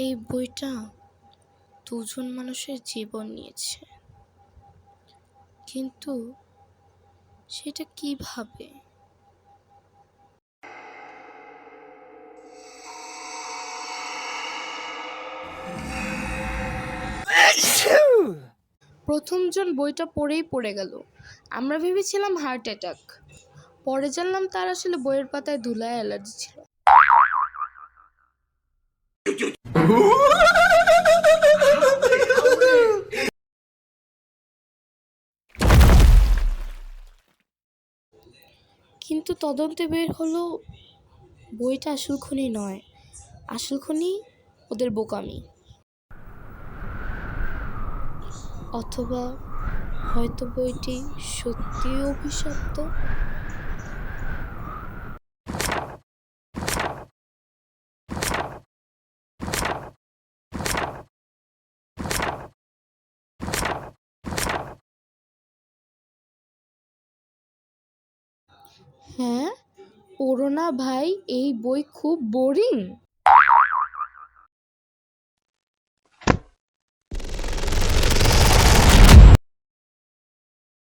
এই বইটা দুজন মানুষের জীবন নিয়েছে, কিন্তু সেটা কিভাবে? প্রথমজন বইটা পড়েই পড়ে গেল। আমরা ভেবেছিলাম হার্ট অ্যাটাক, পরে জানলাম তার আসলে বইয়ের পাতায় ধুলায় অ্যালার্জি ছিল। কিন্তু তদন্তে বের হলো বইটা আসল খুনি নয়, আসল খুনি ওদের বোকামি। অথবা হয়তো বইটি সত্যিই অভিশপ্ত। হ্যাঁ, পড়ো না ভাই, এই বই খুব বোরিং।